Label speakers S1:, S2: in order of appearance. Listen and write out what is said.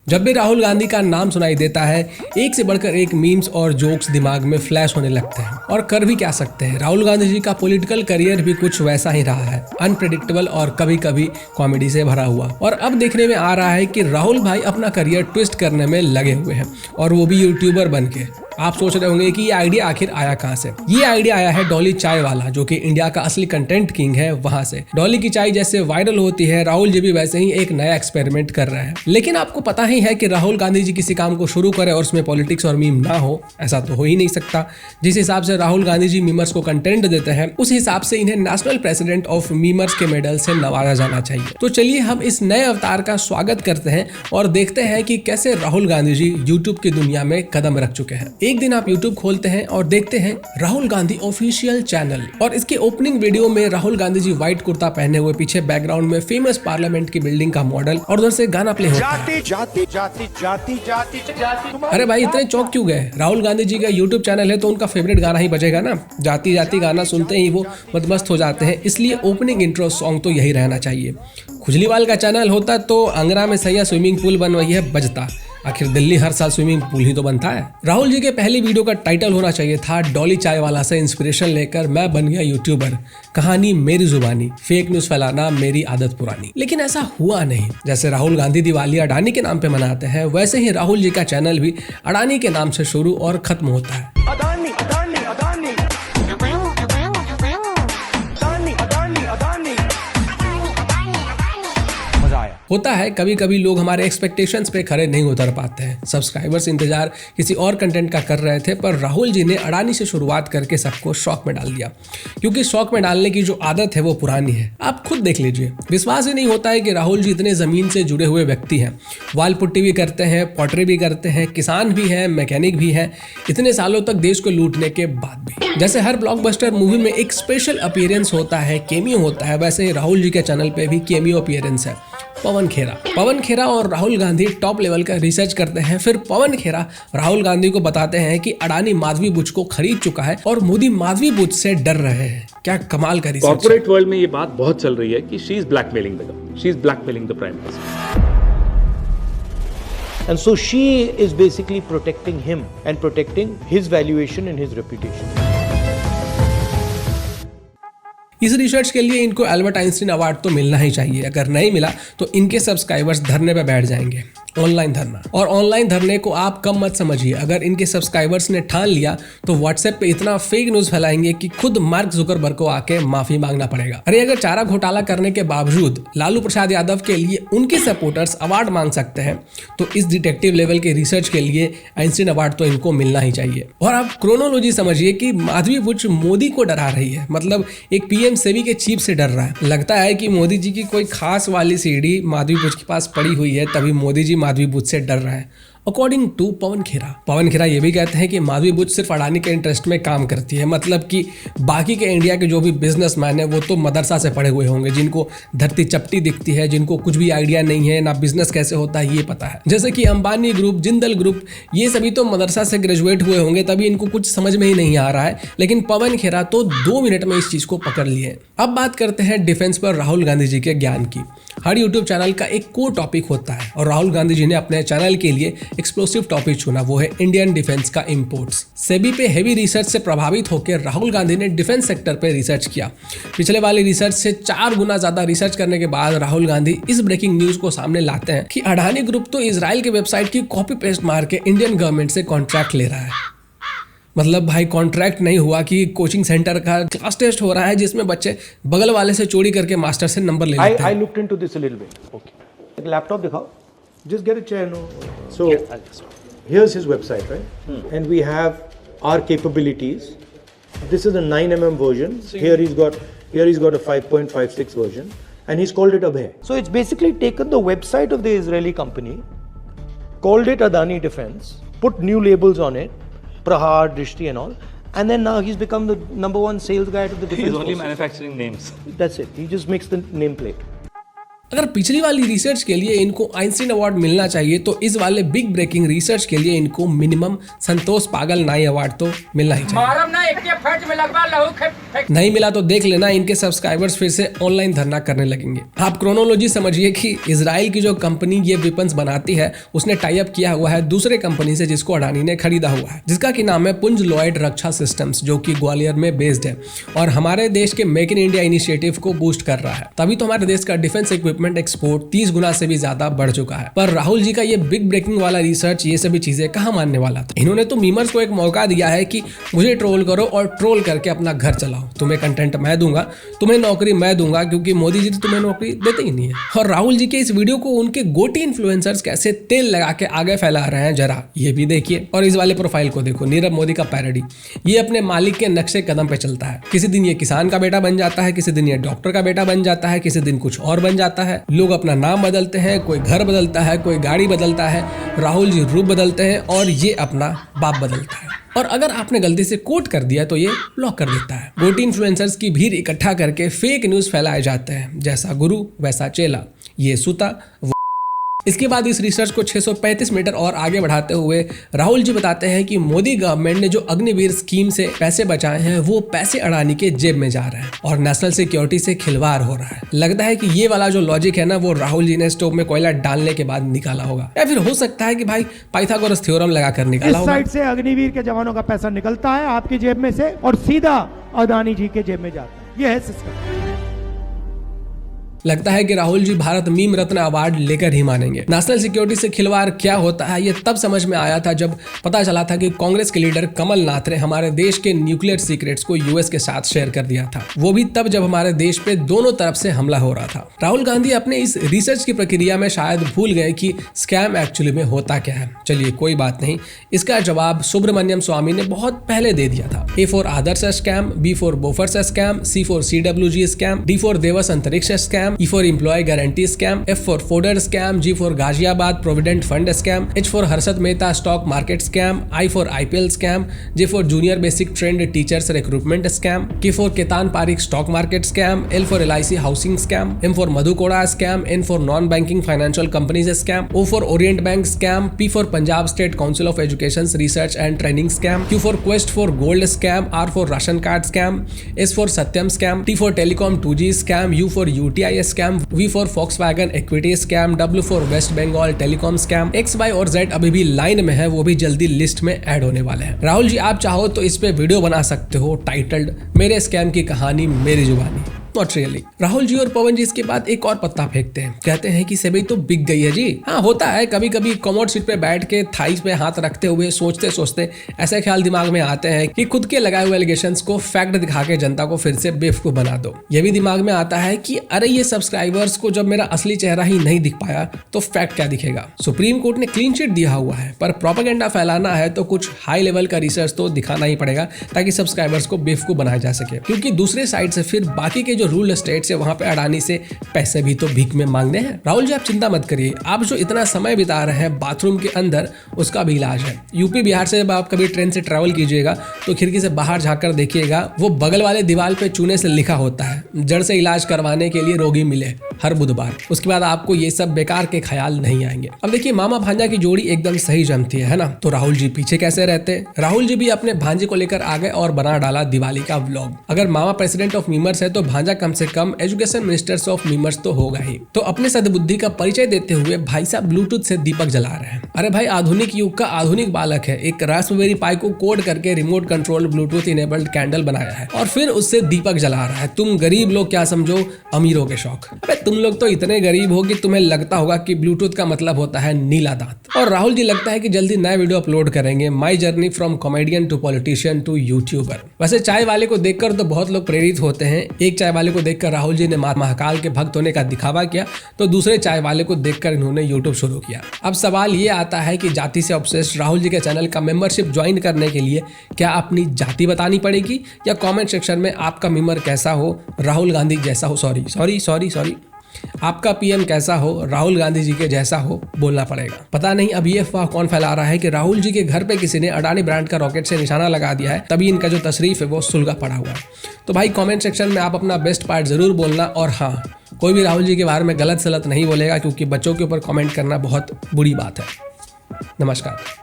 S1: जब भी राहुल गांधी का नाम सुनाई देता है, एक से बढ़कर एक मीम्स और जोक्स दिमाग में फ्लैश होने लगते हैं। और कर भी क्या सकते हैं, राहुल गांधी जी का पॉलिटिकल करियर भी कुछ वैसा ही रहा है, अनप्रेडिक्टेबल और कभी कभी कॉमेडी से भरा हुआ। और अब देखने में आ रहा है कि राहुल भाई अपना करियर ट्विस्ट करने में लगे हुए हैं, और वो भी यूट्यूबर बन के। आप सोच रहे होंगे कि ये आइडिया आखिर आया कहाँ से। ये आइडिया आया है डॉली चाय वाला, जो कि इंडिया का असली कंटेंट किंग है, वहां से। डॉली की चाय जैसे वायरल होती है, राहुल जी भी वैसे ही एक नया एक्सपेरिमेंट कर रहे हैं। लेकिन आपको पता ही है कि राहुल गांधी जी किसी काम को शुरू करें और उसमें पॉलिटिक्स और मीम ना हो, ऐसा तो हो ही नहीं सकता। जिस हिसाब से राहुल गांधी जी मीमर्स को कंटेंट देते हैं, उस हिसाब से इन्हें नेशनल प्रेसिडेंट ऑफ मीमर्स के मेडल से नवाजा जाना चाहिए। तो चलिए हम इस नए अवतार का स्वागत करते हैं और देखते हैं कि कैसे राहुल गांधी जी यूट्यूब की दुनिया में कदम रख चुके हैं। एक दिन आप यूट्यूब खोलते हैं और देखते हैं राहुल गांधी ऑफिशियल चैनल, और इसके ओपनिंग वीडियो में राहुल गांधी जी व्हाइट कुर्ता पहने हुए, पीछे बैकग्राउंड में फेमस पार्लियामेंट की बिल्डिंग का मॉडल, और उधर से गाना प्ले होता है। जाति जाति जाति जाति जाति। अरे भाई इतने चौंक क्यों गए? राहुल गांधी जी का यूट्यूब चैनल है तो उनका फेवरेट गाना ही बजेगा ना। जाति जाति गाना सुनते ही वो मदमस्त हो जाते हैं, इसलिए ओपनिंग इंट्रो सॉन्ग तो यही रहना चाहिए। खुजलीवाल का चैनल होता तो अंगरा में सैया स्विमिंग पूल बन रही है बजता। आखिर दिल्ली हर साल स्विमिंग पूल ही तो बनता है। राहुल जी के पहली वीडियो का टाइटल होना चाहिए था डॉली चाय वाला से इंस्पिरेशन लेकर मैं बन गया यूट्यूबर, कहानी मेरी जुबानी, फेक न्यूज फैलाना मेरी आदत पुरानी। लेकिन ऐसा हुआ नहीं। जैसे राहुल गांधी दिवाली अडानी के नाम पे मनाते हैं, वैसे ही राहुल जी का चैनल भी अडानी के नाम से शुरू और खत्म होता है। अडानी, अडानी, अडानी। होता है कभी कभी लोग हमारे एक्सपेक्टेशंस पे खरे नहीं उतर पाते हैं। सब्सक्राइबर्स इंतजार किसी और कंटेंट का कर रहे थे, पर राहुल जी ने अडानी से शुरुआत करके सबको शॉक में डाल दिया, क्योंकि शॉक में डालने की जो आदत है वो पुरानी है। आप खुद देख लीजिए, विश्वास ही नहीं होता है कि राहुल जी इतने जमीन से जुड़े हुए व्यक्ति हैं। वाल पुट्टी भी करते हैं, पॉटरी भी करते हैं, किसान भी हैं, मैकेनिक भी हैं, इतने सालों तक देश को लूटने के बाद भी। जैसे हर ब्लॉकबस्टर मूवी में एक स्पेशल अपीयरेंस होता है, केमियो होता है, वैसे ही राहुल जी के चैनल पे भी केमियो अपीयरेंस है। पवन खेरा और राहुल गांधी टॉप लेवल का रिसर्च करते हैं। फिर पवन खेरा राहुल गांधी को बताते हैं कि अडानी माधवी बुच को खरीद चुका है और मोदी माधवी बुच से डर रहे हैं। क्या कमाल का रिसर्च।
S2: कॉर्पोरेट वर्ल्ड में ये बात बहुत चल रही है कि she is blackmailing the government, she is blackmailing the prime minister.
S3: And so she is basically protecting him and protecting his valuation and his reputation.
S1: इस रिसर्च के लिए इनको एल्बर्ट आइंस्टीन अवार्ड तो मिलना ही चाहिए। अगर नहीं मिला तो इनके सब्सक्राइबर्स धरने पे बैठ जाएंगे, ऑनलाइन धरना। और ऑनलाइन धरने को आप कम मत समझिए, अगर इनके सब्सक्राइबर्स ने ठान लिया तो व्हाट्सएप पे इतना फेक न्यूज फैलाएंगे कि खुद मार्क जुकरबर्ग को आके माफी मांगना पड़ेगा। अरे अगर चारा घोटाला करने के बावजूद लालू प्रसाद यादव के लिए उनके सपोर्टर्स अवार्ड मांग सकते हैं, तो इस डिटेक्टिव लेवल के रिसर्च के लिए आइंस्टीन अवार्ड तो इनको मिलना ही चाहिए। और आप क्रोनोलॉजी समझिए कि माधवी बुच मोदी को डरा रही है, मतलब एक पीएम सेवी के चीफ से डर रहा है। लगता है कि मोदी जी की कोई खास वाली सीढ़ी माधवी बुच के पास पड़ी हुई है, तभी मोदी जी माधवी बुच से डर रहा है। अकॉर्डिंग टू पवन खेरा ये भी कहते हैं कि माधवी बुच सिर्फ अडानी के इंटरेस्ट में काम करती है, मतलब कि बाकी के इंडिया के जो भी बिजनेसमैन है वो तो मदरसा से पढ़े हुए होंगे, जिनको धरती चपटी दिखती है, जिनको कुछ भी आइडिया नहीं है, ना बिजनेस कैसे होता है ये पता है। जैसे कि अंबानी ग्रुप, जिंदल ग्रुप, ये सभी तो मदरसा से ग्रेजुएट हुए होंगे, तभी इनको कुछ समझ में ही नहीं आ रहा है। लेकिन पवन खेरा तो 2 मिनट में इस चीज को पकड़ लिए। अब बात करते हैं डिफेंस पर राहुल गांधी जी के ज्ञान की। हर यूट्यूब चैनल का एक कोर टॉपिक होता है, और राहुल गांधी जी ने अपने चैनल के लिए एक्सप्लोसिव टॉपिक चुना, वो है इंडियन डिफेंस का इंपोर्ट्स। सेबी पे हेवी रिसर्च से प्रभावित होकर राहुल गांधी ने डिफेंस सेक्टर पे रिसर्च किया। पिछले वाले रिसर्च से 4 गुना ज्यादा रिसर्च करने के बाद राहुल गांधी इस ब्रेकिंग न्यूज को सामने लाते हैं कि अडानी ग्रुप तो इजराइल के वेबसाइट की कॉपी पेस्ट मार के इंडियन गवर्नमेंट से कॉन्ट्रैक्ट ले रहा है। मतलब भाई कॉन्ट्रैक्ट नहीं हुआ कि कोचिंग सेंटर का क्लास टेस्ट हो रहा है, जिसमें बच्चे बगल वाले से चोरी करके मास्टर से नंबर ले लेते हैं।
S3: I looked into this a little bit. Okay. Laptop दिखाओ. Just get a chair, no. So here's his website, right? And we have our capabilities. This is a 9mm version. Here he's got a 5.56 version, and he's called it Abhay. So it's basically taken the website of the Israeli company, called it Adani Defense, put new labels on it, Prahar, Drishti and all, and then now he's become the #1 sales guy to the defense.
S2: He's only
S3: forces.
S2: manufacturing names.
S3: That's it. He just makes the nameplate.
S1: अगर पिछली वाली research के लिए इनको Einstein award मिलना चाहिए तो इस वाले बिग ब्रेकिंग रिसर्च के लिए इनको मिनिमम संतोष पागल नाई अवार्ड तो मिलना ही चाहिए। नहीं मिला तो देख लेना, इनके सब्सक्राइबर्स फिर से ऑनलाइन धरना करने लगेंगे। आप क्रोनोलॉजी समझिए कि इजराइल की जो कंपनी ये वेपन्स बनाती है उसने टाई अप किया हुआ है दूसरे कंपनी से जिसको अडानी ने खरीदा हुआ है, जिसका की नाम है पुंज लॉयड रक्षा सिस्टम्स, जो कि ग्वालियर में बेस्ड है और हमारे देश के मेक इन इंडिया इनिशिएटिव को बूस्ट कर रहा है। तभी तो हमारे देश का डिफेंस इक्विपमेंट एक्सपोर्ट 30 गुना से भी ज्यादा बढ़ चुका है। पर राहुल जी का ये बिग ब्रेकिंग वाला रिसर्च ये सभी चीजें कहाँ मानने वाला था। इन्होंने तो मीमर्स को एक मौका दिया है कि मुझे ट्रोल करो और ट्रोल करके अपना घर चलाओ, तुम्हें कंटेंट मैं दूंगा, तुम्हें नौकरी मैं दूंगा, क्योंकि मोदी जी तो तुम्हें नौकरी देते ही नहीं है। और राहुल जी के इस वीडियो को उनके गोटी इन्फ्लुएंसर्स कैसे तेल लगा के आगे फैला रहे हैं जरा ये भी देखिए। और इस वाले प्रोफाइल को देखो, नीरव मोदी का पैरोडी। ये अपने मालिक के नक्शे कदम पे चलता है। किसी दिन ये किसान का बेटा बन जाता है, किसी दिन ये डॉक्टर का बेटा बन जाता है, किसी दिन कुछ और बन जाता है। लोग अपना नाम बदलते हैं, कोई घर बदलता है, कोई गाड़ी बदलता है, राहुल जी रूप बदलते हैं और ये अपना बाप बदलता है। और अगर आपने गलती से कोट कर दिया तो ये ब्लॉक कर देता है। गोटी इन्फ्लुएंसर्स की भीड़ इकट्ठा करके फेक न्यूज फैलाए जाते हैं, जैसा गुरु वैसा चेला, ये सूता। इसके बाद इस रिसर्च को 635 मीटर और आगे बढ़ाते हुए राहुल जी बताते हैं कि मोदी गवर्नमेंट ने जो अग्निवीर स्कीम से पैसे बचाए हैं वो पैसे अडानी के जेब में जा रहे हैं और नेशनल सिक्योरिटी से खिलवाड़ हो रहा है। लगता है कि ये वाला जो लॉजिक है ना वो राहुल जी ने स्टोव में कोयला डालने के बाद निकाला होगा, या फिर हो सकता है कि भाई पाइथागोरस थ्योरम लगाकर निकाला होगा।
S4: इस साइड से अग्निवीर के जवानों का पैसा निकलता है आपकी जेब में से और सीधा अडानी जी के जेब में जाता है। ये है सिस्टम।
S1: लगता है कि राहुल जी भारत मीम रत्न अवार्ड लेकर ही मानेंगे। नेशनल सिक्योरिटी से खिलवाड़ क्या होता है ये तब समझ में आया था जब पता चला था कि कांग्रेस के लीडर कमलनाथ ने हमारे देश के न्यूक्लियर सीक्रेट्स को यूएस के साथ शेयर कर दिया था। वो भी तब जब हमारे देश पे दोनों तरफ से हमला हो रहा था। राहुल गांधी अपने इस रिसर्च की प्रक्रिया में शायद भूल गए कि स्कैम एक्चुअली में होता क्या है। चलिए कोई बात नहीं, इसका जवाब सुब्रमण्यम स्वामी ने बहुत पहले दे दिया था। A for Adarsh scam, B for Bofors scam, C for CWG scam, D for Devas Antariksh scam, E for employee guarantee scam, F for Fodder scam, G for Ghaziabad Provident Fund scam, H for Harshad Mehta stock market scam, I for IPL scam, J for Junior Basic Trained Teachers recruitment scam, K for Ketan Parikh stock market scam, L for LIC housing scam, M for Madhu Koda scam, N for non-banking financial companies scam, O for Orient Bank scam, P for Punjab State Council of Education's research and training scam, Q for Quest for gold scam, R for ration card scam, S for Satyam scam, T for Telecom 2G scam, U for UTI scam, V for Volkswagen equity scam, W for West Bengal telecom scam, X, Y और Z अभी भी line में है, वो भी जल्दी list में add होने वाले हैं। राहुल जी आप चाहो तो इस पे वीडियो बना सकते हो टाइटल्ड मेरे स्कैम की कहानी मेरी जुबानी। Not really. राहुल जी और पवन जी इसके बाद एक और पत्ता फेंकते हैं, कहते हैं कि सेबी तो बिक गई है जी। हाँ होता है, कभी कभी कॉमोड सीट पे बैठ के थाइस पे हाथ रखते हुए सोचते सोचते ऐसे ख्याल दिमाग में आते हैं कि खुद के लगाए हुए एलिगेशंस को फैक्ट दिखा के जनता को फिर से बेवकूफ बना दो। ये भी दिमाग में आता है कि अरे ये सब्सक्राइबर्स को जब मेरा असली चेहरा ही नहीं दिख पाया तो फैक्ट क्या दिखेगा। सुप्रीम कोर्ट ने क्लीन चिट दिया हुआ है, पर प्रोपेगेंडा फैलाना है तो कुछ हाई लेवल का रिसर्च तो दिखाना ही पड़ेगा ताकि सब्सक्राइबर्स को बेवकूफ बनाया जा सके। क्योंकि दूसरे साइड से फिर बाकी के जो रूल स्टेट से वहां पे अडानी से पैसे भी तो भीख में मांगने हैं। राहुल जी आप चिंता मत करिए, आप जो इतना समय बिता रहे हैं बाथरूम के अंदर उसका भी इलाज है। यूपी बिहार से जब आप कभी ट्रेन से ट्रैवल कीजिएगा तो खिड़की से बाहर झाँक कर देखिएगा, वो बगल वाले दीवार पे चूने से लिखा होता है जड़ से इलाज करवाने के लिए रोगी मिले हर बुधवार। उसके बाद आपको ये सब बेकार के ख्याल नहीं आएंगे। अब देखिए मामा भांजा की जोड़ी एकदम सही जमती है ना, तो राहुल जी पीछे कैसे रहते। राहुल जी भी अपने भांजे को लेकर आ गए और बना डाला दिवाली का व्लॉग। अगर मामा प्रेसिडेंट ऑफ मीमर्स है तो भांजा कम से कम एजुकेशन मिनिस्टर्स ऑफ मीमर्स तो होगा ही। तो अपने सद्बुद्धि का परिचय देते हुए भाई साहब ब्लूटूथ से दीपक जला रहे हैं। अरे भाई आधुनिक युग का आधुनिक बालक है, एक रास्पबेरी पाई को कोड करके remote control Bluetooth enabled candle बनाया है और फिर उससे दीपक जला रहा है। तुम गरीब लोग क्या समझो अमीरों के शौक। अबे तुम लोग तो इतने गरीब हो कि तुम्हें लगता होगा कि ब्लूटूथ का मतलब होता है नीला दांत। और राहुल जी लगता है कि जल्दी नया वीडियो अपलोड करेंगे, my journey from comedian to politician to YouTuber. वैसे चाय वाले को देखकर तो बहुत लोग प्रेरित होते हैं। एक चाय वाले को देखकर राहुल जी ने महाकाल के भक्त होने का दिखावा किया तो दूसरे चाय वाले को देखकर इन्होंने यूट्यूब शुरू किया। अब सवाल ये आता है कि जाति से ऑब्सेस्ड राहुल जी के चैनल का मेंबरशिप ज्वाइन करने के लिए क्या अपनी जाति बतानी पड़ेगी या कमेंट सेक्शन में आपका मीमर कैसा हो, राहुल गांधी जैसा हो, सॉरी आपका पीएम कैसा हो, राहुल गांधी जी के जैसा हो बोलना पड़ेगा। पता नहीं अब ये अफवाह कौन फैला रहा है कि राहुल जी के घर पे किसी ने अडानी ब्रांड का रॉकेट से निशाना लगा दिया है, तभी इनका जो तशरीफ है वो सुलगा पड़ा हुआ है। तो भाई कमेंट सेक्शन में आप अपना बेस्ट पार्ट जरूर बोलना। और हाँ, कोई भी राहुल जी के बारे में गलत सलत नहीं बोलेगा, क्योंकि बच्चों के ऊपर कमेंट करना बहुत बुरी बात है। नमस्कार।